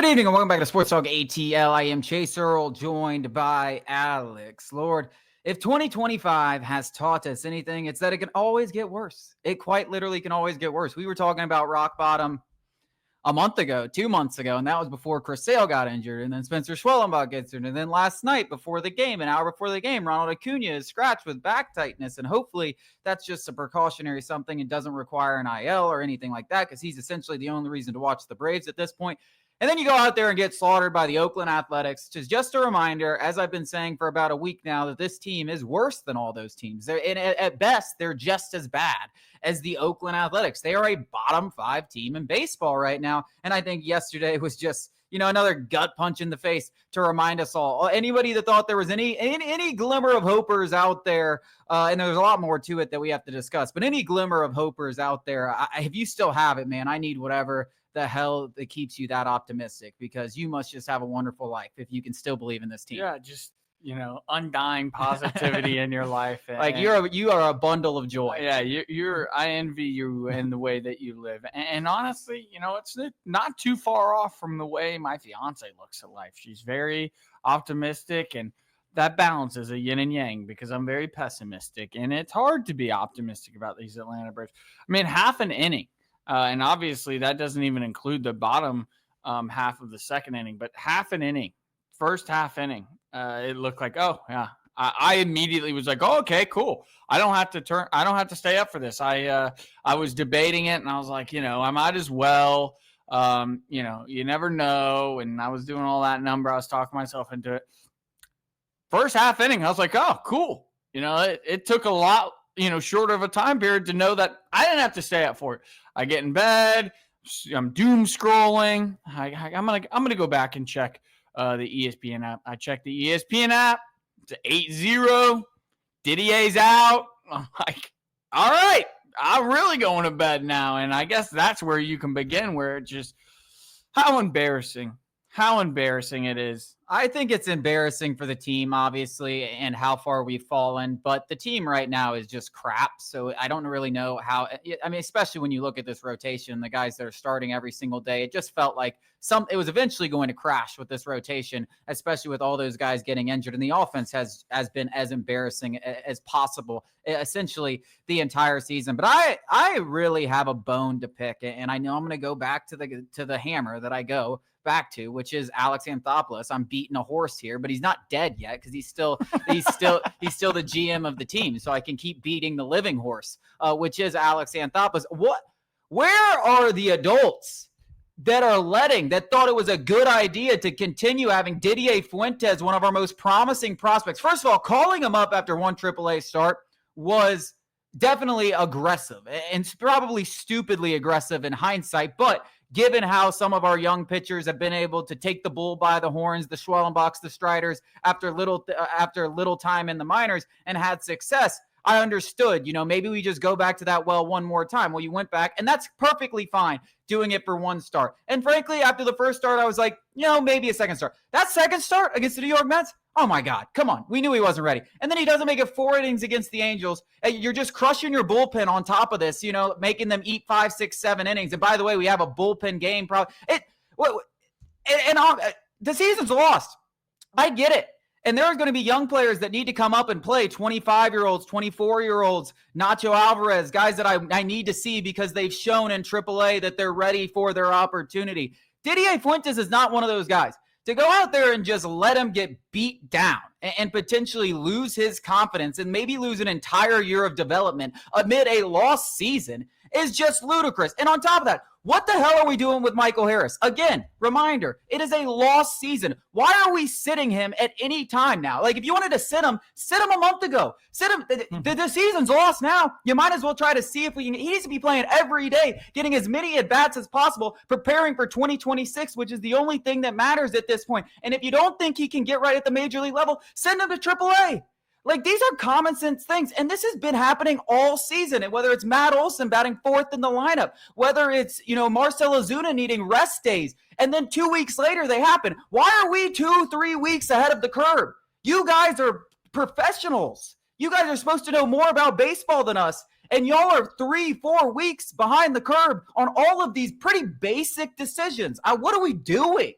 Good evening and welcome back to Sports Talk ATL. I am Chase Earl, joined by Alex. Lord, if 2025 has taught us anything, it's that it can always get worse. It quite literally can always get worse. We were talking about rock bottom a month ago, 2 months ago, and that was before Chris Sale got injured, and then Spencer Schwellenbach gets injured, and then last night before the game, an hour before the game, Ronald Acuna is scratched with back tightness, and hopefully that's just a precautionary something and doesn't require an IL or anything like that, because he's essentially the only reason to watch the Braves at this point. And then you go out there and get slaughtered by the Oakland Athletics, which is just a reminder, as I've been saying for about a week now, that this team is worse than all those teams. At best, they're just as bad as the Oakland Athletics. They are a bottom 5 team in baseball right now. And I think yesterday was just, another gut punch in the face to remind us all. Anybody that thought there was any glimmer of hopers out there, and there's a lot more to it that we have to discuss, but any glimmer of hopers out there, if you still have it, man, I need whatever the hell that keeps you that optimistic, because you must just have a wonderful life if you can still believe in this team. Yeah, just undying positivity in your life. Like you are a bundle of joy. Yeah, I envy you in the way that you live. And honestly, it's not too far off from the way my fiance looks at life. She's very optimistic, and that balance is a yin and yang, because I'm very pessimistic, and it's hard to be optimistic about these Atlanta Braves. I mean, half an inning. And obviously that doesn't even include the bottom half of the second inning, but half an inning, first half inning, it looked like, oh yeah. I immediately was like, oh, okay, cool. I don't have to stay up for this. I was debating it, and I was like, I might as well, you never know. And I was doing all that number. I was talking myself into it. First half inning, I was like, oh, cool. It took a lot, short of a time period to know that I didn't have to stay up for it. I get in bed, I'm doom scrolling. I'm gonna go back and check the ESPN app. I checked the ESPN app. It's 8-0. Didier's out. I'm like, all right, I'm really going to bed now. And I guess that's where you can begin, where it just, how embarrassing it is. I think it's embarrassing for the team, obviously, and how far we've fallen. But the team right now is just crap. So I don't really know how. I mean, especially when you look at this rotation, the guys that are starting every single day, it just felt like it was eventually going to crash with this rotation, especially with all those guys getting injured. And the offense has been as embarrassing as possible, essentially the entire season. But I really have a bone to pick, and I know I'm going to go back to the hammer that I go back to, which is Alex Anthopoulos. I'm beating a horse here, but he's not dead yet, because he's still the GM of the team. So I can keep beating the living horse, which is Alex Anthopoulos. Where are the adults that thought it was a good idea to continue having Didier Fuentes, one of our most promising prospects? First of all, calling him up after one AAA start was definitely aggressive, and probably stupidly aggressive in hindsight, but given how some of our young pitchers have been able to take the bull by the horns, the Schwellenbachs, the Striders, after little time in the minors and had success, I understood, maybe we just go back to that well one more time. Well, you went back, and that's perfectly fine doing it for one start. And frankly, after the first start, I was like, maybe a second start. That second start against the New York Mets, oh my God, come on. We knew he wasn't ready. And then he doesn't make it 4 innings against the Angels. You're just crushing your bullpen on top of this, making them eat 5, 6, 7 innings. And by the way, we have a bullpen game problem. The season's lost. I get it. And there are going to be young players that need to come up and play, 25-year-olds, 24-year-olds, Nacho Alvarez, guys that I need to see because they've shown in AAA that they're ready for their opportunity. Didier Fuentes is not one of those guys. To go out there and just let him get beat down and potentially lose his confidence and maybe lose an entire year of development amid a lost season is just ludicrous. And on top of that, what the hell are we doing with Michael Harris? Again, reminder, it is a lost season. Why are we sitting him at any time now? Like, if you wanted to sit him a month ago. Sit him. The season's lost now. You might as well try to see if we can. He needs to be playing every day, getting as many at-bats as possible, preparing for 2026, which is the only thing that matters at this point. And if you don't think he can get right at the major league level, send him to AAA. Like, these are common sense things, and this has been happening all season. And whether it's Matt Olson batting 4th in the lineup, whether it's, Marcell Ozuna needing rest days, and then 2 weeks later they happen. Why are we 2-3 weeks ahead of the curve? You guys are professionals. You guys are supposed to know more about baseball than us, and y'all are 3-4 weeks behind the curve on all of these pretty basic decisions. What are we doing?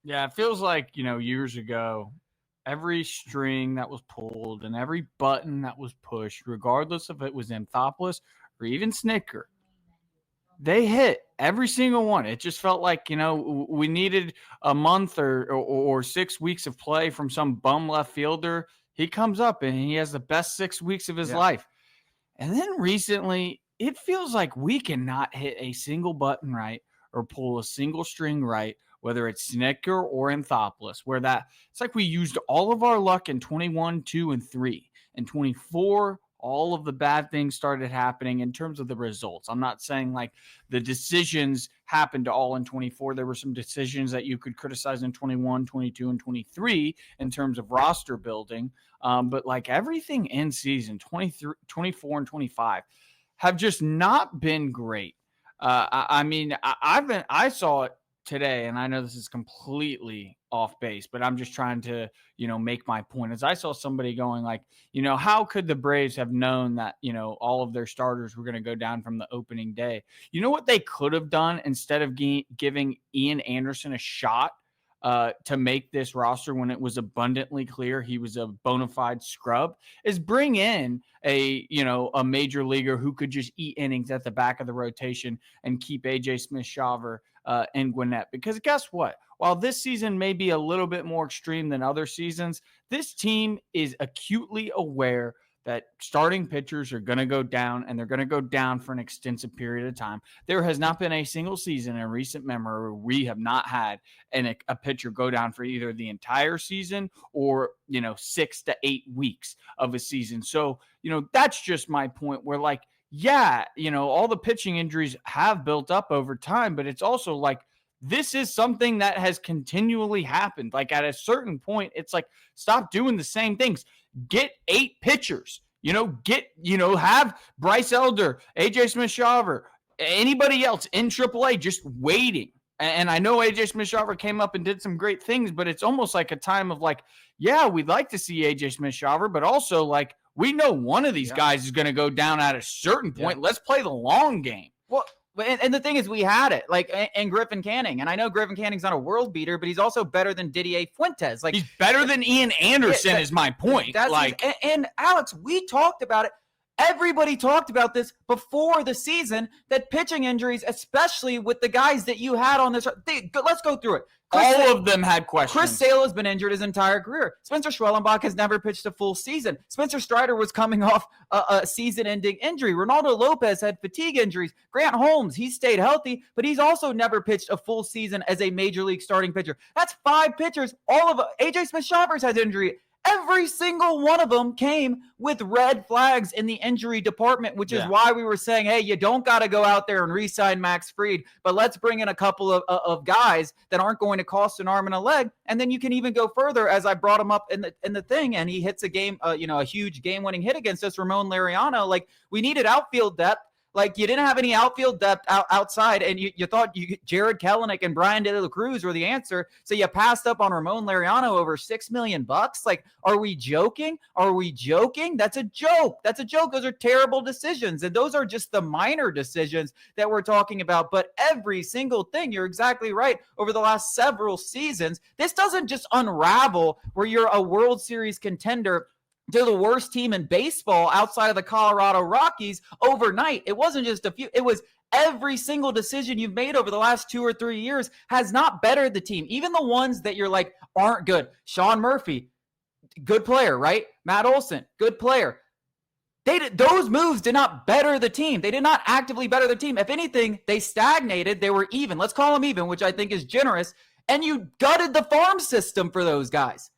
Yeah, it feels like, years ago, every string that was pulled and every button that was pushed, regardless if it was Anthopoulos or even Snicker, they hit every single one. It just felt like, we needed a month or 6 weeks of play from some bum left fielder. He comes up and he has the best 6 weeks of his life. And then recently, it feels like we cannot hit a single button right or pull a single string right, whether it's Snicker or Anthopoulos, where it's like we used all of our luck in 21, 2, and 3. In 24, all of the bad things started happening in terms of the results. I'm not saying like the decisions happened all in 24. There were some decisions that you could criticize in 21, 22, and 23 in terms of roster building. But like everything in season 23, 24, and 25 have just not been great. I saw it today, and I know this is completely off base, but I'm just trying to, make my point. As I saw somebody going like, how could the Braves have known that, all of their starters were going to go down from the opening day? You know what they could have done instead of giving Ian Anderson a shot to make this roster when it was abundantly clear he was a bona fide scrub, is bring in a major leaguer who could just eat innings at the back of the rotation and keep AJ Smith-Shawver and Gwinnett. Because guess what? While this season may be a little bit more extreme than other seasons, this team is acutely aware that starting pitchers are going to go down, and they're going to go down for an extensive period of time. There has not been a single season in recent memory where we have not had a pitcher go down for either the entire season or, 6 to 8 weeks of a season. So, that's just my point where like, yeah, all the pitching injuries have built up over time, but it's also like, this is something that has continually happened. Like at a certain point, it's like, stop doing the same things. Get 8 pitchers, have Bryce Elder, AJ Smith-Shawver, anybody else in AAA just waiting. And I know AJ Smith-Shawver came up and did some great things, but it's almost like a time of like, yeah, we'd like to see AJ Smith-Shawver, but also like, we know one of these guys is going to go down at a certain point. Let's play the long game. Well, and the thing is, we had it, like, and Griffin Canning. And I know Griffin Canning's not a world beater, but he's also better than Didier Fuentes. Like, he's better than Ian Anderson, is my point. And Alex, we talked about it. Everybody talked about this before the season, that pitching injuries, especially with the guys that you had on this. Let's go through it. All of them had questions. Chris Sale has been injured his entire career. Spencer Schwellenbach has never pitched a full season. Spencer Strider was coming off a season-ending injury. Ronaldo Lopez had fatigue injuries. Grant Holmes, he stayed healthy, but he's also never pitched a full season as a major league starting pitcher. That's 5 pitchers. All of AJ Smith-Shawver's had injury. Every single one of them came with red flags in the injury department, which is why we were saying, hey, you don't got to go out there and re-sign Max Fried, but let's bring in a couple of guys that aren't going to cost an arm and a leg. And then you can even go further, as I brought him up in the thing, and he hits a huge game-winning hit against us, Ramon Laureano. Like, we needed outfield depth. Like, you didn't have any outfield depth outside, and you thought Jared Kelenic and Brian De La Cruz were the answer, so you passed up on Ramon Laureano over $6 million. Like, are we joking? Are we joking? That's a joke. That's a joke. Those are terrible decisions, and those are just the minor decisions that we're talking about. But every single thing, you're exactly right, over the last several seasons, this doesn't just unravel where you're a World Series contender to the worst team in baseball outside of the Colorado Rockies overnight. It wasn't just a few. It was every single decision you've made over the last 2 or 3 years has not bettered the team. Even the ones that you're like aren't good. Sean Murphy, good player, right? Matt Olson, good player. Those moves did not better the team. They did not actively better the team. If anything, they stagnated. They were even. Let's call them even, which I think is generous. And you gutted the farm system for those guys.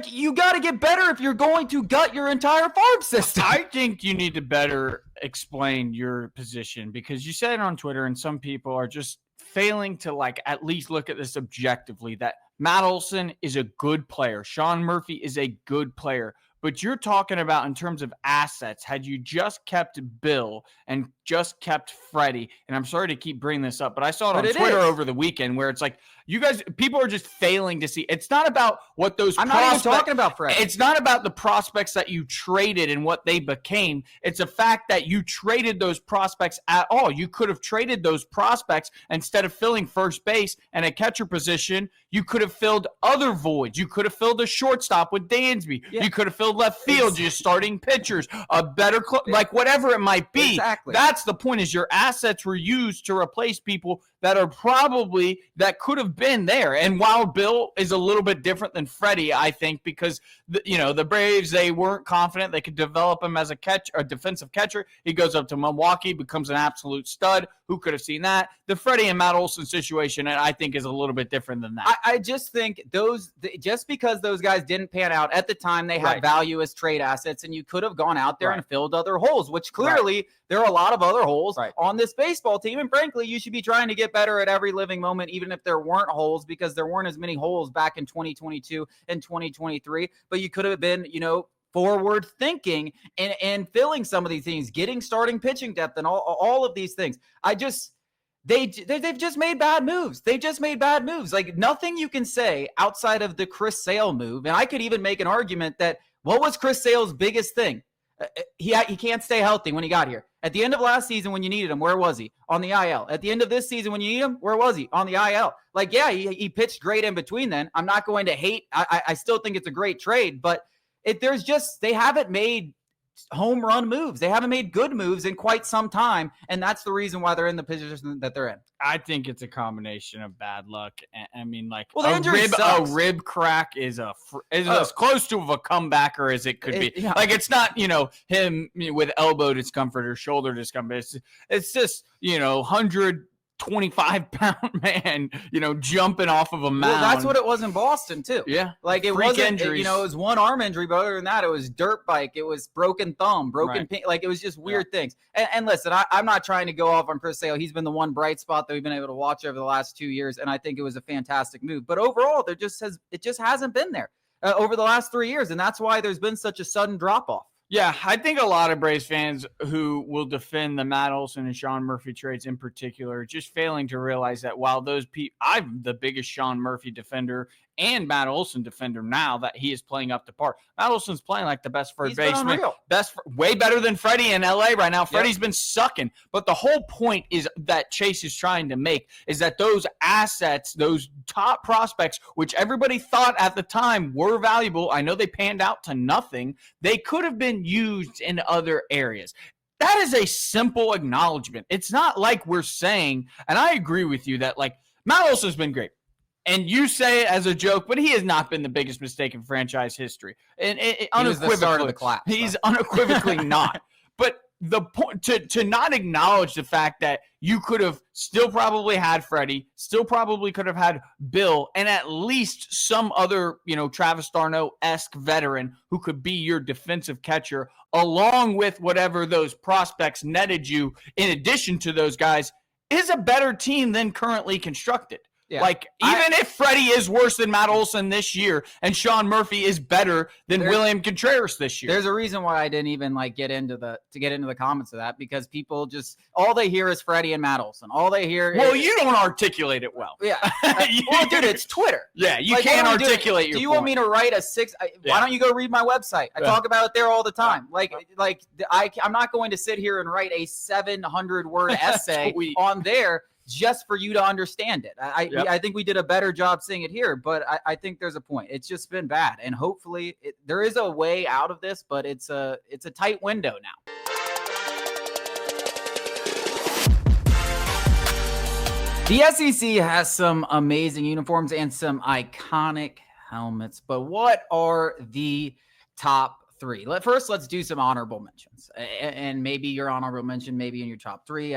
You got to get better if you're going to gut your entire farm system. I think you need to better explain your position, because you said it on Twitter, and some people are just failing to like at least look at this objectively, that Matt Olson is a good player. Sean Murphy is a good player. But you're talking about in terms of assets, had you just kept Bill and just kept Freddie, and I'm sorry to keep bringing this up, but I saw it on Twitter over the weekend where it's like, you guys, people are just failing to see. It's not about what those I'm not even talking about Freddie. It's not about the prospects that you traded and what they became. It's a fact that you traded those prospects at all. You could have traded those prospects instead of filling first base and a catcher position. You could have filled other voids. You could have filled a shortstop with Dansby. Yeah. You could have filled left field, just starting pitchers, a better, like whatever it might be. Exactly. That's the point, is your assets were used to replace people that are probably, that could have been there. And while Bill is a little bit different than Freddie, I think, because the Braves, they weren't confident they could develop him as a defensive catcher. He goes up to Milwaukee, becomes an absolute stud. Who could have seen that? The Freddie and Matt Olson situation, I think, is a little bit different than that. I just think just because those guys didn't pan out at the time, they had value as trade assets, and you could have gone out there and filled other holes, which clearly there are a lot of other holes on this baseball team. And frankly, you should be trying to get better at every living moment, even if there weren't holes, because there weren't as many holes back in 2022 and 2023. But you could have been, forward thinking and filling some of these things, getting starting pitching depth and all of these things. They've just made bad moves. They've just made bad moves. Like, nothing you can say outside of the Chris Sale move. And I could even make an argument that, what was Chris Sale's biggest thing? He can't stay healthy when he got here. At the end of last season, when you needed him, where was he? On the IL. At the end of this season, when you need him, where was he? On the IL. Like, yeah, he pitched great in between then. I'm not going to hate. I still think it's a great trade, but they haven't made home run moves. They haven't made good moves in quite some time, and that's the reason why they're in the position that they're in. I think it's a combination of bad luck. I mean, like, a rib crack is as close to a comebacker as it could be. Yeah. Like, it's not, him with elbow discomfort or shoulder discomfort. It's just, 125-pound man, jumping off of a mound. Well, that's what it was in Boston too. Yeah, like it wasn't. It was one arm injury, but other than that, it was dirt bike. It was broken thumb, broken pin. Like, it was just weird things. And listen, I'm not trying to go off on Chris Sale. He's been the one bright spot that we've been able to watch over the last 2 years, and I think it was a fantastic move. But overall, it just hasn't been there over the last 3 years, and that's why there's been such a sudden drop off. Yeah, I think a lot of Braves fans who will defend the Matt Olson and Sean Murphy trades in particular, just failing to realize that while I'm the biggest Sean Murphy defender and Matt Olson defender now that he is playing up to par. Matt Olson's playing like the best third baseman. Way better than Freddie in LA right now. Freddie's been sucking. But the whole point is that Chase is trying to make is that those assets, those top prospects, which everybody thought at the time were valuable, I know they panned out to nothing, they could have been used in other areas. That is a simple acknowledgement. It's not like we're saying, and I agree with you that, like, Matt Olson's been great. And you say it as a joke, but he has not been the biggest mistake in franchise history. And unequivocally, the start of the class, he's unequivocally not. But the point to not acknowledge the fact that you could have still probably had Freddie, still probably could have had Bill, and at least some other, Travis d'Arnaud-esque veteran who could be your defensive catcher, along with whatever those prospects netted you in addition to those guys, is a better team than currently constructed. Yeah. Like, even if Freddie is worse than Matt Olson this year and Sean Murphy is better than William Contreras this year. There's a reason why I didn't even get into the comments of that, because people just, all they hear is Freddie and Matt Olson. All they hear you don't articulate it well. Yeah. Well, dude, it's Twitter. Yeah, you can't articulate your point. Do you want me to write why don't you go read my website? I talk about it there all the time. I'm not going to sit here and write a 700-word essay on there just for you to understand it. I think we did a better job saying it here, but I think there's a point. It's just been bad, and hopefully there is a way out of this, but it's a tight window now. The SEC has some amazing uniforms and some iconic helmets, but what are the top three? First, let's do some honorable mentions, and maybe your honorable mention, maybe in your top three,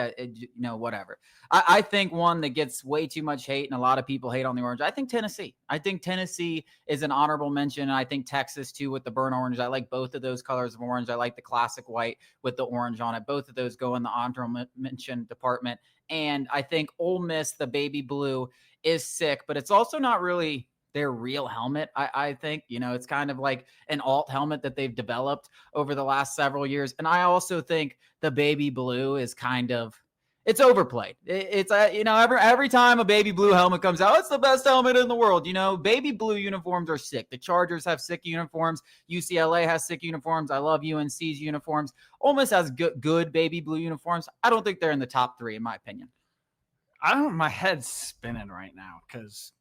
whatever. I think one that gets way too much hate, and a lot of people hate on the orange, I think Tennessee. I think Tennessee is an honorable mention, and I think Texas too with the burnt orange. I like both of those colors of orange. I like the classic white with the orange on it. Both of those go in the honorable mention department, and I think Ole Miss, the baby blue, is sick, but it's also not really their real helmet. I think, it's kind of like an alt helmet that they've developed over the last several years. And I also think the baby blue is it's overplayed. It's every time a baby blue helmet comes out, it's the best helmet in the world. Baby blue uniforms are sick. The Chargers have sick uniforms. UCLA has sick uniforms. I love UNC's uniforms. Ole Miss has good baby blue uniforms. I don't think they're in the top 3 in my opinion. My head's spinning right now because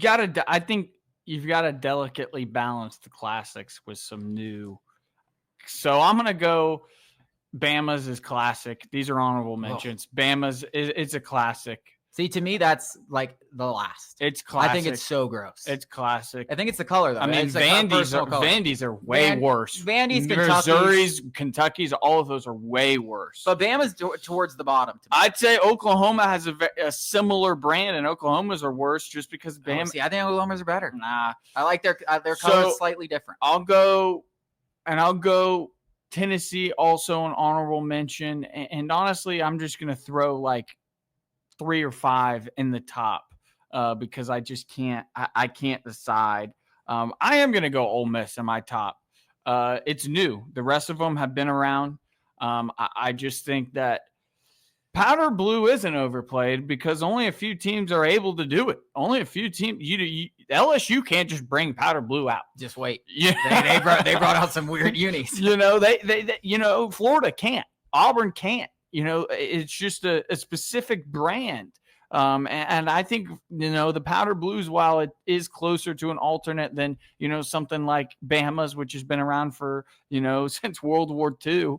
I think you've got to delicately balance the classics with some new. So I'm going to go Bama's is classic. These are honorable mentions. Bama's it's a classic. See, to me, that's like the last. It's classic. I think it's so gross. It's classic. I think it's the color, though. I mean, Vandy's are way worse. Vandy's, Missouri's, Kentucky's, all of those are way worse. But Bama's towards the bottom. I'd say Oklahoma has a similar brand, and Oklahoma's are worse just because Bama. See, I think Oklahoma's are better. Nah. I like their colors slightly different. I'll go Tennessee, also an honorable mention. And honestly, I'm just going to throw like 3 or 5 in the top because I just can't. I can't decide. I am going to go Ole Miss in my top. It's new. The rest of them have been around. I just think that powder blue isn't overplayed because only a few teams are able to do it. Only a few teams. LSU can't just bring powder blue out. Just wait. Yeah. They brought out some weird unis. They Florida can't. Auburn can't. It's just a specific brand. And I think, the powder blues, while it is closer to an alternate than, something like Bama's, which has been around for, since World War II,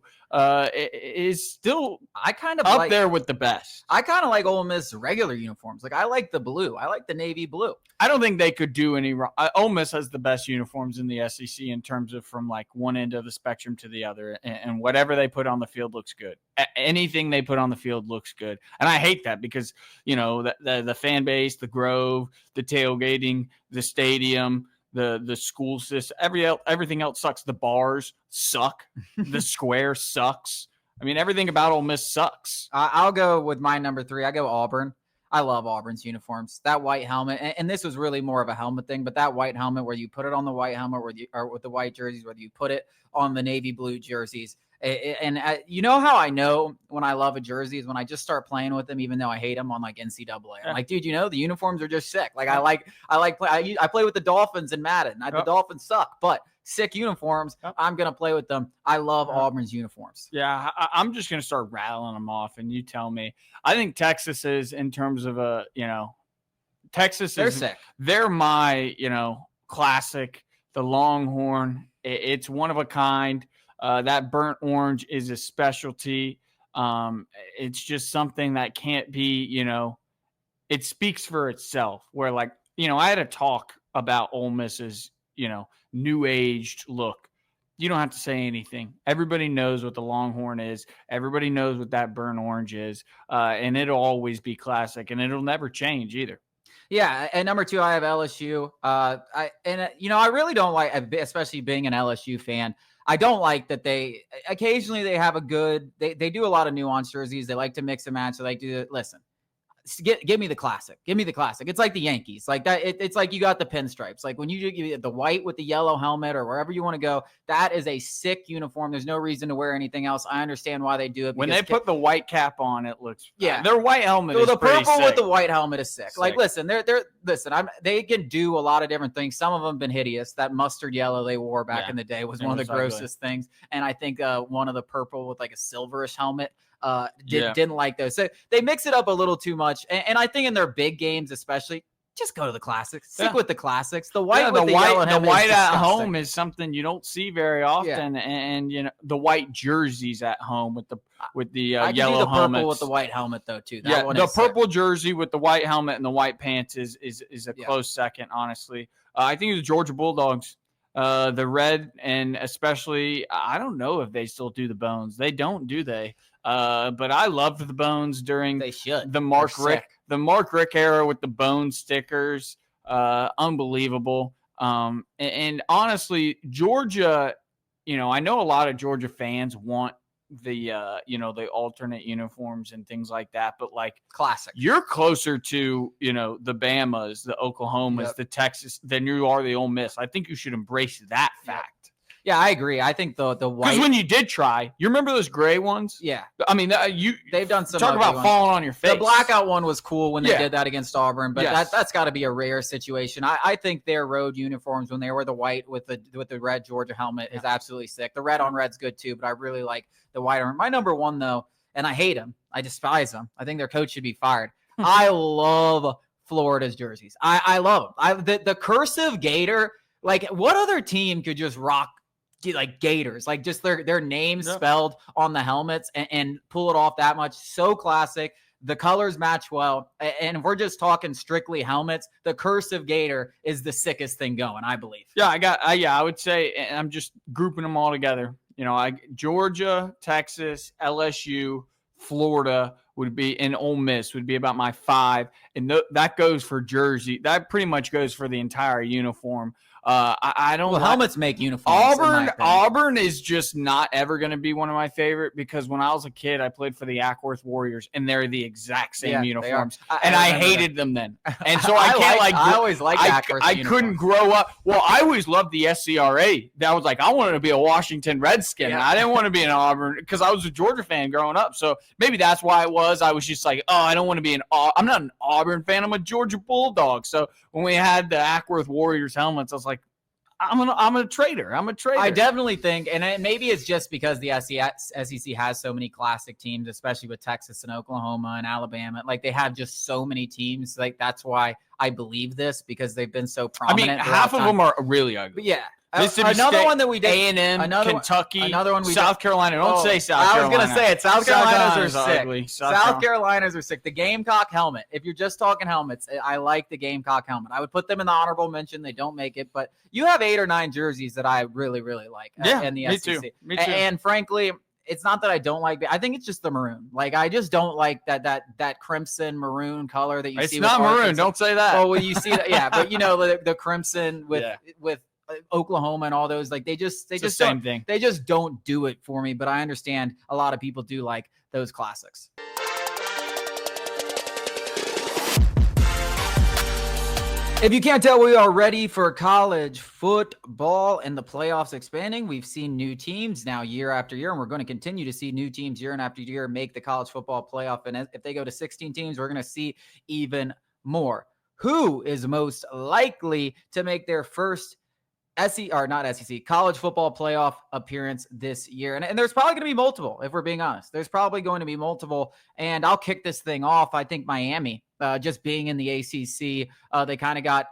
is still up there with the best. I kind of like Ole Miss regular uniforms. Like, I like the blue. I like the navy blue. I don't think they could do any wrong. Ole Miss has the best uniforms in the SEC in terms of from like one end of the spectrum to the other, and whatever they put on the field looks good. Anything they put on the field looks good, and I hate that because the fan base, the Grove, the tailgating, the stadium, the school system, everything else sucks. The bars suck. The square sucks. I mean, everything about Ole Miss sucks. I'll go with my number 3. I go Auburn. I love Auburn's uniforms. That white helmet, and this was really more of a helmet thing, but that white helmet where you put it on the white helmet or with the white jerseys, whether you put it on the navy blue jerseys. And you know how I know when I love a jersey is when I just start playing with them, even though I hate them on like NCAA. I'm like, dude, the uniforms are just sick. Like I play with the Dolphins in Madden. The Dolphins suck, but sick uniforms. I'm going to play with them. I love Auburn's uniforms. Yeah. I'm just going to start rattling them off and you tell me. I think Texas is in terms of they're sick. They're my, classic, the Longhorn. It's one of a kind. That burnt orange is a specialty. It's just something that can't be, it speaks for itself where I had a talk about Ole Miss's, new aged look. You don't have to say anything. Everybody knows what the Longhorn is. Everybody knows what that burnt orange is. And it'll always be classic and it'll never change either. Yeah, and number 2, I have LSU. I really don't like, especially being an LSU fan, I don't like that they occasionally they have they do a lot of nuanced jerseys. They like to mix and match. They like to listen. Give me the classic. Give me the classic. It's like the Yankees. Like that. It's like you got the pinstripes. Like when you do the white with the yellow helmet or wherever you want to go, that is a sick uniform. There's no reason to wear anything else. I understand why they do it. When they put the white cap on, it looks their white helmet. So is the pretty purple sick. with the white helmet is sick. Like listen, they can do a lot of different things. Some of them have been hideous. That mustard yellow they wore back in the day was one of the grossest things. And I think one of the purple with like a silverish helmet. Didn't like those. So they mix it up a little too much. And I think in their big games, especially, just go to the classics. Stick with the classics. The white with the white at home is something you don't see very often. Yeah. And the white jerseys at home with the I yellow do the helmets. Purple with the white helmet though too. The purple jersey with the white helmet and the white pants is a close second, honestly. I think the Georgia Bulldogs. The red, and especially, I don't know if they still do the bones. They don't, do they? But I loved the bones during the Mark Rick era with the bone stickers. Unbelievable. And honestly, Georgia, I know a lot of Georgia fans want the alternate uniforms and things like that. But like classic, you're closer to, the Bamas, the Oklahomas, the Texas than you are the Ole Miss. I think you should embrace that fact. Yeah, I agree. I think the white, because when you did try, you remember those gray ones? Yeah, I mean, they've done some. Talk about ones. falling on your face. The blackout one was cool when they did that against Auburn, but that's got to be a rare situation. I think their road uniforms when they were the white with the red Georgia helmet is absolutely sick. The red on red's good too, but I really like the white on. My number one though, and I hate him. I despise him. I think their coach should be fired. I love Florida's jerseys. I love them. The cursive gator. Like, what other team could just rock like gators, like just their names spelled on the helmets and pull it off that much? So classic. The colors match well. And if we're just talking strictly helmets, the cursive gator is the sickest thing going, I believe. Yeah, I would say, and I'm just grouping them all together. Georgia, Texas, LSU, Florida would be, and Ole Miss would be about my 5. And that goes for jersey. That pretty much goes for the entire uniform. I don't. Well, helmets make uniforms. Auburn is just not ever going to be one of my favorite, because when I was a kid, I played for the Ackworth Warriors, and they're the exact same uniforms, and I hated them then. And so I always liked Ackworth. I couldn't grow up. Well, I always loved the SCRA. That was like, I wanted to be a Washington Redskin. I didn't want to be an Auburn, because I was a Georgia fan growing up. So maybe that's why it was. I was just like, I don't want to be I'm not an Auburn fan. I'm a Georgia Bulldog. So when we had the Ackworth Warriors helmets, I was like, I'm a traitor. I definitely think, and maybe it's just because the SEC has so many classic teams, especially with Texas and Oklahoma and Alabama. Like, they have just so many teams. Like, that's why I believe this, because they've been so prominent. I mean, half of them are really ugly. But yeah. Mississippi another State, one that we did. A&M, Kentucky, another one we South Carolina. Don't say South Carolina. I was going to say it. South Carolinas are sick. Ugly. South Carolinas are sick. The Gamecock helmet. If you're just talking helmets, I like the Gamecock helmet. I would put them in the honorable mention. They don't make it, but you have 8 or 9 jerseys that I really, really like in the SEC. Me too. And frankly, it's not that I don't like it. I think it's just the maroon. Like, I just don't like that crimson maroon color that you see. It's not maroon. Arkansas. Don't say that. Oh, well, you see that. Yeah, but the crimson with Oklahoma and all those, like, they just same thing. They just don't do it for me, but I understand a lot of people do like those classics. If you can't tell, we are ready for college football and the playoffs expanding. We've seen new teams now year after year, and we're going to continue to see new teams year after year make the college football playoff. And if they go to 16 teams, we're going to see even more. Who is most likely to make their first college football playoff appearance this year? And there's probably going to be multiple, if we're being honest. There's probably going to be multiple, and I'll kick this thing off. I think Miami, just being in the ACC, they kind of got,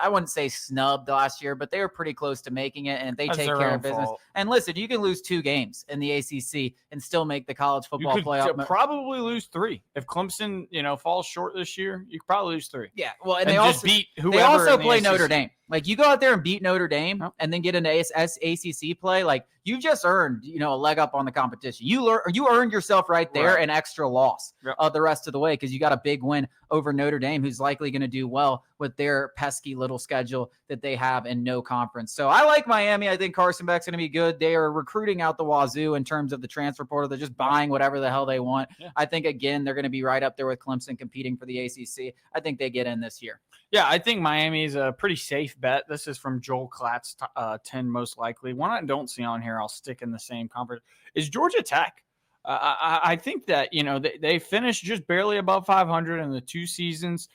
I wouldn't say snubbed last year, but they were pretty close to making it, and they take care of business. Fault. And listen, you can lose 2 games in the ACC and still make the college football playoff. You could probably lose 3. If Clemson, falls short this year, you could probably lose 3. Yeah, well, and they also beat whoever. They also play ACC. Notre Dame. Like, you go out there and beat Notre Dame and then get into ACC play, like, you just earned, a leg up on the competition. You earned yourself right there an extra loss the rest of the way, because you got a big win over Notre Dame, who's likely going to do well with their pesky little schedule that they have in no conference. So I like Miami. I think Carson Beck's going to be good. They are recruiting out the wazoo in terms of the transfer portal. They're just buying whatever the hell they want. Yeah. I think, again, they're going to be right up there with Clemson competing for the ACC. I think they get in this year. Yeah, I think Miami is a pretty safe bet. This is from Joel Klatt's 10 most likely. One I don't see on here, I'll stick in the same conference, is Georgia Tech. I think that, they finished just barely above 500 in the 2 seasons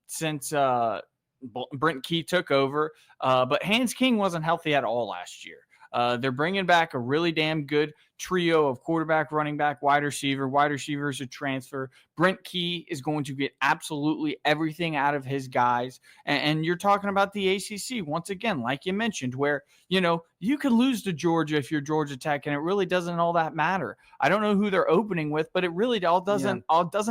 since Brent Key took over. But Hans King wasn't healthy at all last year. They're bringing back a really damn good trio of quarterback, running back, wide receiver. Wide receiver is a transfer. Brent Key is going to get absolutely everything out of his guys. And you're talking about the ACC, once again, like you mentioned, where, you can lose to Georgia if you're Georgia Tech, and it really doesn't all that matter. I don't know who they're opening with, but it really all doesn't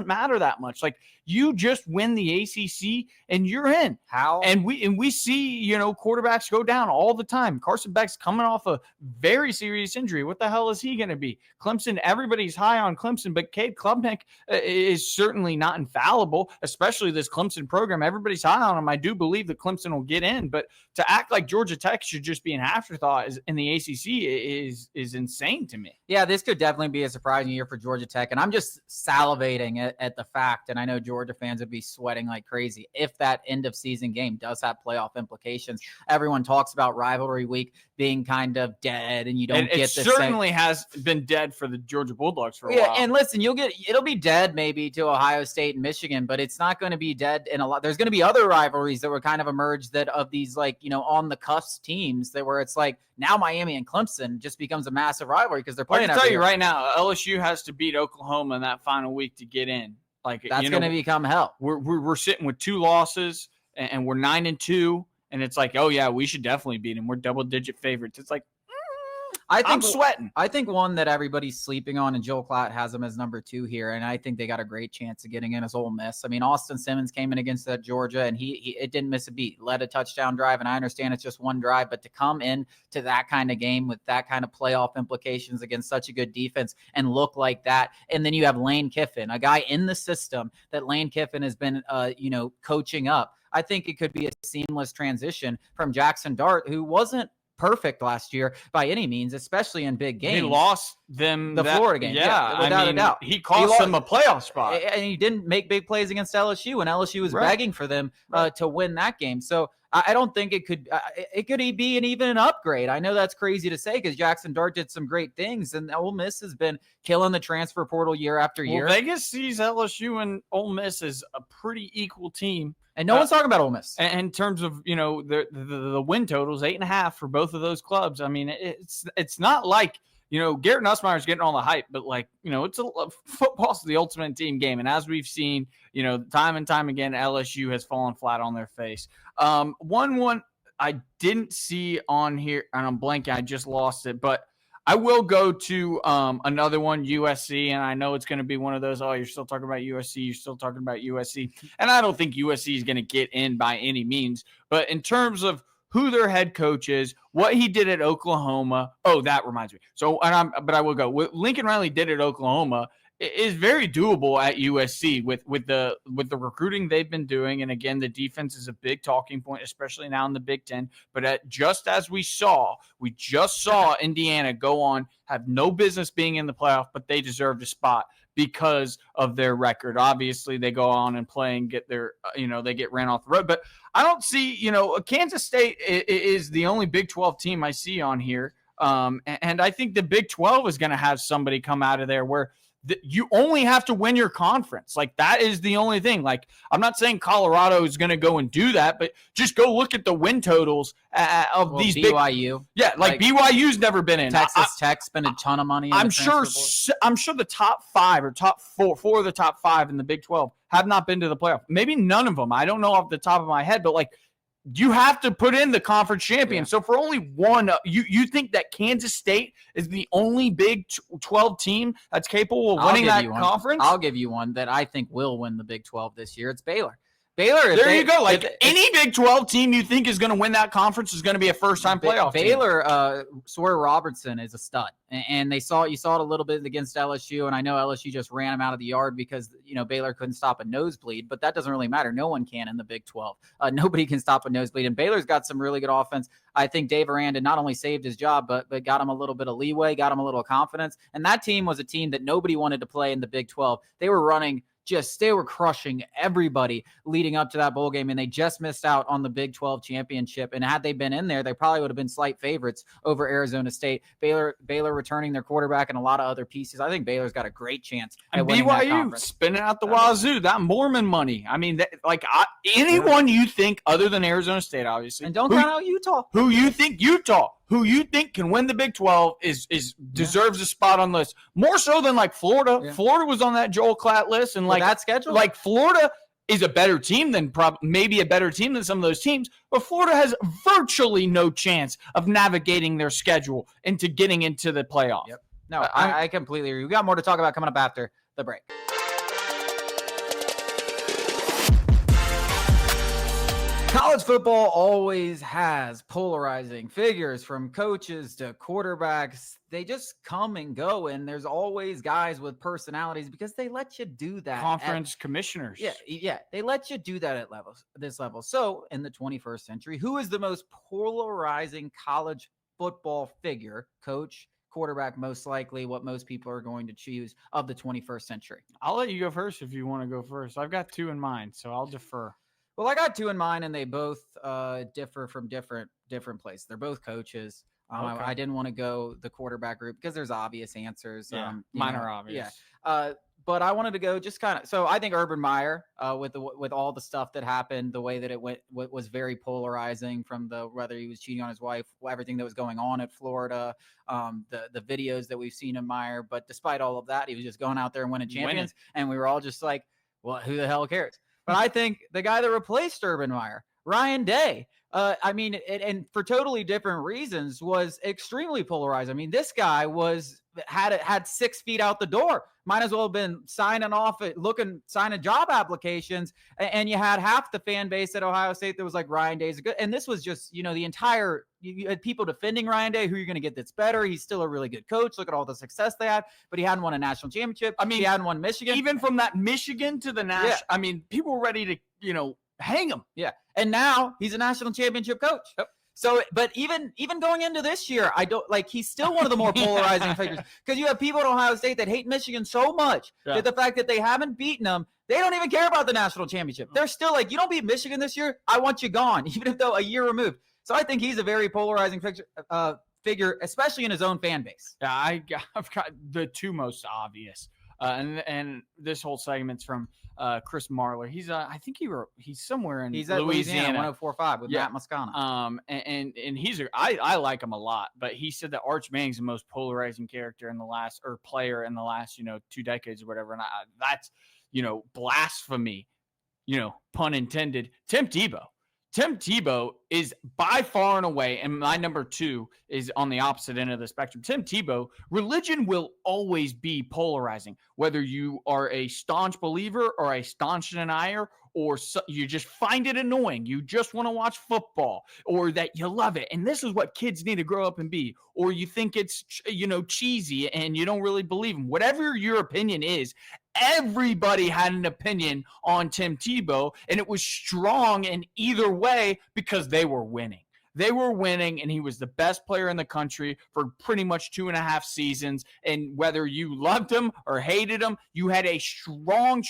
matter that much. Like, you just win the ACC and you're in. How? And we see, quarterbacks go down all the time. Carson Beck's coming off a very serious injury. What the hell is he going to be? Clemson, everybody's high on Clemson, but Cade Klubnik is certainly not infallible, especially this Clemson program. Everybody's high on him. I do believe that Clemson will get in, but to act like Georgia Tech should just be an afterthought in the ACC is insane to me. Yeah, this could definitely be a surprising year for Georgia Tech, and I'm just salivating at the fact, and I know Georgia fans would be sweating like crazy if that end-of-season game does have playoff implications. Everyone talks about rivalry week being kind of dead, and you don't get this. It certainly has been dead for the Georgia Bulldogs for a while. And listen, it'll be dead maybe to Ohio State and Michigan, but it's not going to be dead in a lot. There's going to be other rivalries that will kind of emerge that of these on the cusp teams that where it's like now Miami and Clemson just becomes a massive rivalry because they're playing. I can tell you right now, LSU has to beat Oklahoma in that final week to get in. Like that's going to become hell. We're sitting with 2 losses and we're 9-2, and it's like, oh yeah, we should definitely beat them. We're double-digit favorites. It's like I'm sweating. I think one that everybody's sleeping on, and Joel Klatt has them as number 2 here, and I think they got a great chance of getting in as Ole Miss. I mean, Austin Simmons came in against Georgia, and he didn't miss a beat, led a touchdown drive, and I understand it's just one drive, but to come in to that kind of game with that kind of playoff implications against such a good defense and look like that, and then you have Lane Kiffin, a guy in the system that Lane Kiffin has been, coaching up. I think it could be a seamless transition from Jackson Dart, who wasn't perfect last year by any means, especially in big games. He lost them the Florida game. Yeah, without a doubt. He cost them a playoff spot. And he didn't make big plays against LSU, and LSU was begging for them to win that game. So I don't think it could be even an upgrade. I know that's crazy to say because Jackson Dart did some great things, and Ole Miss has been killing the transfer portal year after year. Well, Vegas sees LSU and Ole Miss as a pretty equal team. And no one's talking about Ole Miss. In terms of, the win totals, 8.5 for both of those clubs. I mean, it's not like, Garrett Nussmeier's getting all the hype, but football's the ultimate team game. And as we've seen, time and time again, LSU has fallen flat on their face. One I didn't see on here, and I'm blanking, I just lost it, but I will go to another one, USC, and I know it's going to be one of those, you're still talking about USC, you're still talking about USC. And I don't think USC is going to get in by any means. But in terms of who their head coach is, what he did at Oklahoma, that reminds me. But I will go. What Lincoln Riley did at Oklahoma is very doable at USC with the recruiting they've been doing. And again, the defense is a big talking point, especially now in the Big Ten. But just as we just saw Indiana go on, have no business being in the playoff, but they deserved a spot because of their record. Obviously, they go on and play and get their, they get ran off the road. But I don't see, Kansas State is the only Big 12 team I see on here. And I think the Big 12 is going to have somebody come out of there where you only have to win your conference. Like, that is the only thing. Like, I'm not saying Colorado is going to go and do that, but just go look at the win totals of these BYU. BYU's never been in. Texas Tech spent a ton of money. I'm sure the top 5 or top 4 of the top 5 in the Big 12 have not been to the playoff. Maybe none of them. I don't know off the top of my head, but you have to put in the conference champion. Yeah. So for only one, you think that Kansas State is the only Big 12 team that's capable of winning that conference? I'll give you one that I think will win the Big 12 this year. It's Baylor. There you go. Any Big 12 team you think is going to win that conference is going to be a first-time playoff Baylor, Sawyer Robertson is a stud. And you saw it a little bit against LSU, and I know LSU just ran him out of the yard because, Baylor couldn't stop a nosebleed, but that doesn't really matter. No one can in the Big 12. Nobody can stop a nosebleed, and Baylor's got some really good offense. I think Dave Aranda not only saved his job, but got him a little bit of leeway, got him a little confidence, and that team was a team that nobody wanted to play in the Big 12. They were running they were crushing everybody leading up to that bowl game, and they just missed out on the Big 12 championship. And had they been in there, they probably would have been slight favorites over Arizona State. Baylor returning their quarterback and a lot of other pieces. I think Baylor's got a great chance at winning that conference. Spinning out the wazoo, that Mormon money. I mean, anyone you think other than Arizona State, obviously. And don't count out Utah. Who you think can win the Big 12 deserves a spot on the list. More so than Florida. Yeah. Florida was on that Joel Klatt list, and that schedule. Florida is a better team than maybe a better team than some of those teams, but Florida has virtually no chance of navigating their schedule into getting into the playoff. Yep. No, I completely agree. We got more to talk about coming up after the break. College football always has polarizing figures, from coaches to quarterbacks. They just come and go, and there's always guys with personalities because they let you do that. Conference commissioners. Yeah, they let you do that at this level. So in the 21st century, who is the most polarizing college football figure? Coach, quarterback, most likely what most people are going to choose of the 21st century. I'll let you go first if you want to go first. I've got two in mind, so I'll defer. Well, I got two in mind, and they both differ from different places. They're both coaches. Okay. I didn't want to go the quarterback group because there's obvious answers. Yeah, mine are obvious. Yeah. But I wanted to go just kind of. So I think Urban Meyer, with all the stuff that happened, the way that it went, was very polarizing. From whether he was cheating on his wife, everything that was going on at Florida, the videos that we've seen of Meyer. But despite all of that, he was just going out there and winning champions, and we were all just like, "Well, who the hell cares?" But I think the guy that replaced Urban Meyer, Ryan Day, and for totally different reasons, was extremely polarized. I mean, this guy had 6 feet out the door. Might as well have been signing job applications, and you had half the fan base at Ohio State that was like, Ryan Day's good. And this was just, the entire, you had people defending Ryan Day. Who you're going to get that's better? He's still a really good coach. Look at all the success they had, but he hadn't won a national championship. I mean, he hadn't won Michigan. Even from that Michigan to the national, I mean, people were ready to, hang him. Yeah. And now he's a national championship coach. Yep. So, but even going into this year, he's still one of the more polarizing figures, because you have people at Ohio State that hate Michigan so much that the fact that they haven't beaten them, they don't even care about the national championship. They're still like, you don't beat Michigan this year, I want you gone, even if they're a year removed. So I think he's a very polarizing figure, especially in his own fan base. Yeah, I've got the two most obvious. And this whole segment's from Chris Marler. He's somewhere in Louisiana 104.5 with Matt Moscona. And I like him a lot, but he said that Arch Manning's the most polarizing character player in the last 2 decades or whatever, and that's blasphemy, pun intended. Tim Tebow is by far and away, and my number 2 is on the opposite end of the spectrum. Tim Tebow, religion will always be polarizing, whether you are a staunch believer or a staunch denier, or you just find it annoying, you just want to watch football, or that you love it, and this is what kids need to grow up and be, or you think it's cheesy and you don't really believe them. Whatever your opinion is, everybody had an opinion on Tim Tebow, and it was strong in either way because they were winning. They were winning, and he was the best player in the country for pretty much 2.5 seasons. And whether you loved him or hated him, you had a strong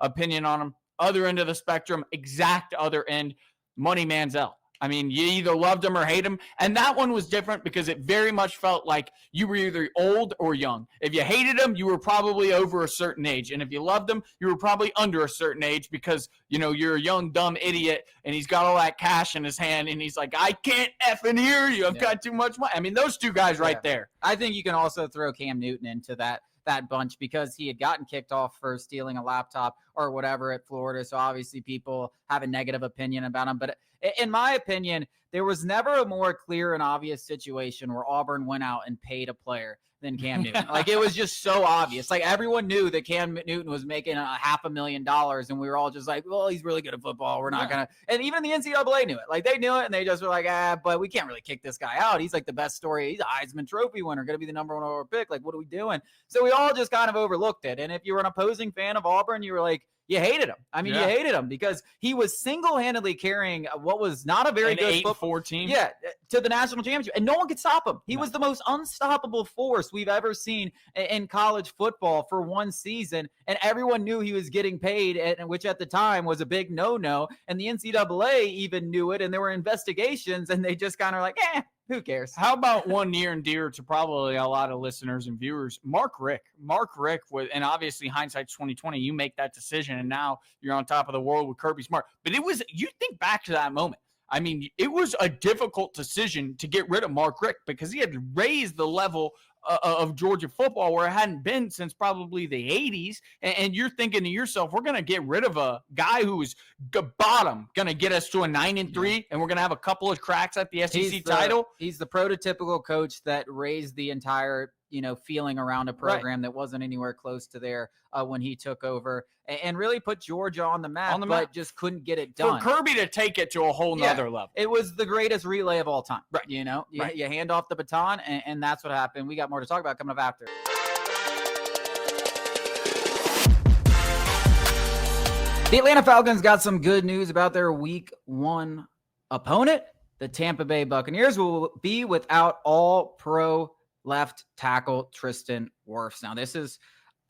opinion on him. Other end of the spectrum, exact other end, Money Manziel. I mean, you either loved him or hate him. And that one was different because it very much felt like you were either old or young. If you hated him, you were probably over a certain age. And if you loved him, you were probably under a certain age because, you're a young, dumb idiot and he's got all that cash in his hand and he's like, I can't effing hear you. I've got too much money. I mean, those two guys right there. I think you can also throw Cam Newton into that bunch because he had gotten kicked off for stealing a laptop or whatever at Florida. So obviously people have a negative opinion about him. But in my opinion, there was never a more clear and obvious situation where Auburn went out and paid a player than Cam Newton. Like, it was just so obvious. Like, everyone knew that Cam Newton was making $500,000, and we were all just like, well, he's really good at football. We're not going to. And even the NCAA knew it. Like, they knew it, and they just were like, but we can't really kick this guy out. He's like the best story. He's a Heisman Trophy winner, going to be the number 1 overall pick. Like, what are we doing? So we all just kind of overlooked it. And if you were an opposing fan of Auburn, you were like, you hated him. I mean, you hated him because he was single-handedly carrying what was not a very good football team. Yeah, to the national championship, and no one could stop him. He was the most unstoppable force we've ever seen in college football for one season, and everyone knew he was getting paid, which at the time was a big no-no, and the NCAA even knew it, and there were investigations, and they just kind of like, who cares? How about one near and dear to probably a lot of listeners and viewers, Mark Richt. Mark Richt was, and obviously hindsight's 2020, you make that decision, and now you're on top of the world with Kirby Smart. But you think back to that moment. I mean, it was a difficult decision to get rid of Mark Richt because he had raised the level of Georgia football where it hadn't been since probably the 80s. And you're thinking to yourself, we're going to get rid of a guy who is bottom, going to get us to a 9-3, and we're going to have a couple of cracks at the SEC title. He's the prototypical coach that raised the entire feeling around a program that wasn't anywhere close to there when he took over, and really put Georgia on the map, but just couldn't get it done. For Kirby to take it to a whole nother level. It was the greatest relay of all time. Right. You hand off the baton, and that's what happened. We got more to talk about coming up after. The Atlanta Falcons got some good news about their week 1 opponent. The Tampa Bay Buccaneers will be without all-pro left tackle Tristan Wirfs. Now, this is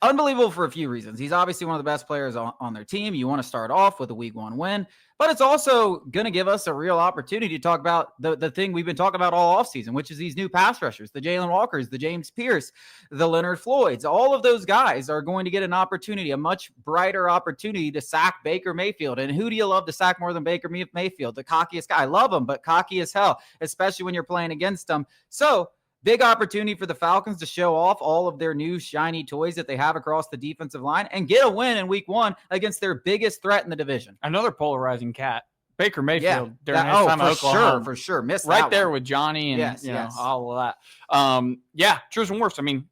unbelievable for a few reasons. He's obviously one of the best players on their team. You want to start off with a week 1 win, but it's also going to give us a real opportunity to talk about the thing we've been talking about all offseason, which is these new pass rushers, the Jalen Walkers, the James Pierce, the Leonard Floyds. All of those guys are going to get an opportunity, a much brighter opportunity to sack Baker Mayfield. And who do you love to sack more than Baker Mayfield? The cockiest guy. I love him, but cocky as hell, especially when you're playing against him. So big opportunity for the Falcons to show off all of their new shiny toys that they have across the defensive line and get a win in week 1 against their biggest threat in the division. Another polarizing cat, Baker Mayfield, during his time at Oklahoma. For sure. Missed right that there one with Johnny and all of that. Tristan Wirfs, I mean,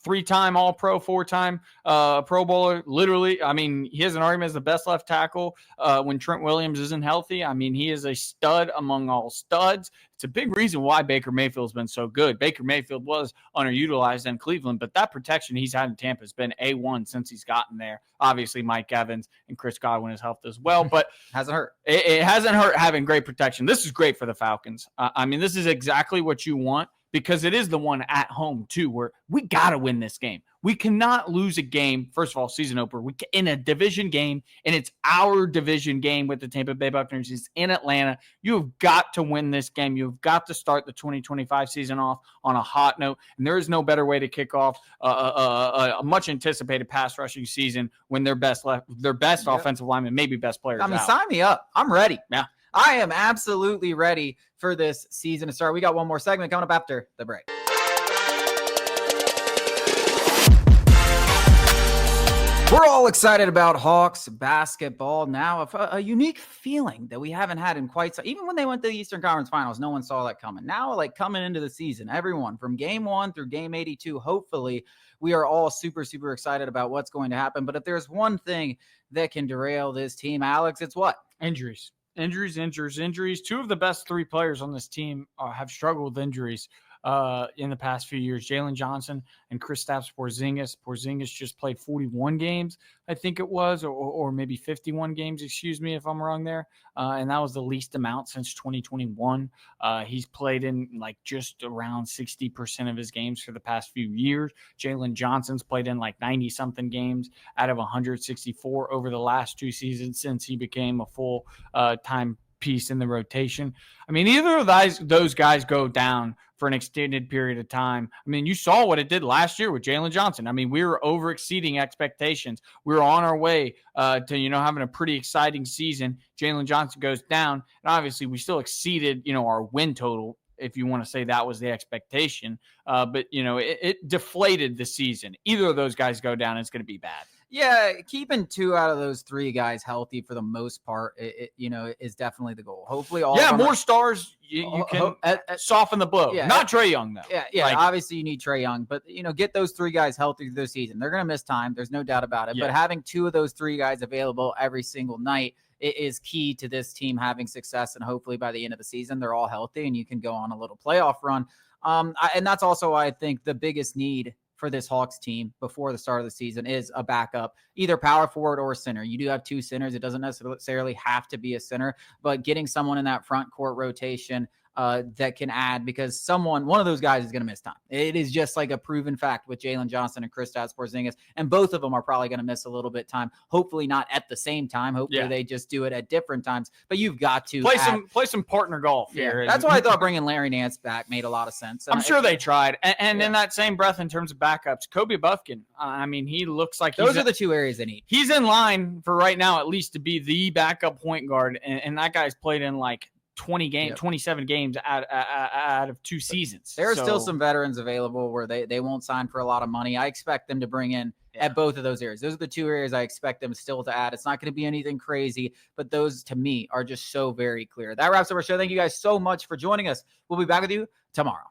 3-time All-Pro, 4-time Pro Bowler. Literally, I mean, he has an argument as the best left tackle when Trent Williams isn't healthy. I mean, he is a stud among all studs. It's a big reason why Baker Mayfield's been so good. Baker Mayfield was underutilized in Cleveland, but that protection he's had in Tampa has been A1 since he's gotten there. Obviously, Mike Evans and Chris Godwin has helped as well, but hasn't hurt. It hasn't hurt having great protection. This is great for the Falcons. I mean, this is exactly what you want, because it is the one at home, too, where we got to win this game. We cannot lose a game, first of all, season opener, in a division game, and it's our division game with the Tampa Bay Buccaneers. It's in Atlanta. You have got to win this game. You've got to start the 2025 season off on a hot note, and there is no better way to kick off a much-anticipated pass rushing season when their best offensive lineman, maybe best players out. Sign me up. I'm ready. Yeah. I am absolutely ready for this season to start. We got one more segment coming up after the break. We're all excited about Hawks basketball now. A unique feeling that we haven't had in quite some. Even when they went to the Eastern Conference Finals, no one saw that coming. Now, coming into the season, everyone from game 1 through game 82, hopefully, we are all super, super excited about what's going to happen. But if there's one thing that can derail this team, Alex, it's what? Injuries. Injuries. 2 of the best 3 players on this team have struggled with injuries in the past few years. Jalen Johnson and Kristaps Porzingis. Porzingis just played 41 games, I think it was, or maybe 51 games, excuse me if I'm wrong there. And that was the least amount since 2021. He's played in just around 60% of his games for the past few years. Jalen Johnson's played in 90-something games out of 164 over the last 2 seasons since he became a full-time piece in the rotation. I mean, either of those guys go down for an extended period of time. I mean, you saw what it did last year with Jalen Johnson. I mean, we were over exceeding expectations. We were on our way to, having a pretty exciting season. Jalen Johnson goes down, and obviously we still exceeded, our win total, if you want to say that was the expectation. But, it deflated the season. Either of those guys go down, it's going to be bad. Yeah, keeping 2 out of those 3 guys healthy for the most part, is definitely the goal. Hopefully, all more stars you can soften the blow. Yeah, not Trae Young though. Yeah. Obviously, you need Trae Young, but get those 3 guys healthy through the season. They're going to miss time. There's no doubt about it. Yeah. But having 2 of those 3 guys available every single night is key to this team having success. And hopefully, by the end of the season, they're all healthy and you can go on a little playoff run. And that's also why I think the biggest need for this Hawks team before the start of the season is a backup, either power forward or center. You do have 2 centers. It doesn't necessarily have to be a center, but getting someone in that front court rotation that can add, because one of those guys is going to miss time. It is just a proven fact with Jalen Johnson and Kristaps Porzingis, and both of them are probably going to miss a little bit time. Hopefully not at the same time. Hopefully they just do it at different times. But you've got to play some partner golf here. That's why I thought bringing Larry Nance back made a lot of sense. I'm sure they tried. And in that same breath, in terms of backups, Kobe Buffkin. I mean, he looks like those are the 2 areas they need. He's in line for right now, at least, to be the backup point guard, and that guy's played in 27 games out of 2 seasons. There are still some veterans available where they won't sign for a lot of money. I expect them to bring in at both of those areas. Those are the 2 areas I expect them still to add. It's not going to be anything crazy, but those to me are just so very clear. That wraps up our show. Thank you guys so much for joining us. We'll be back with you tomorrow.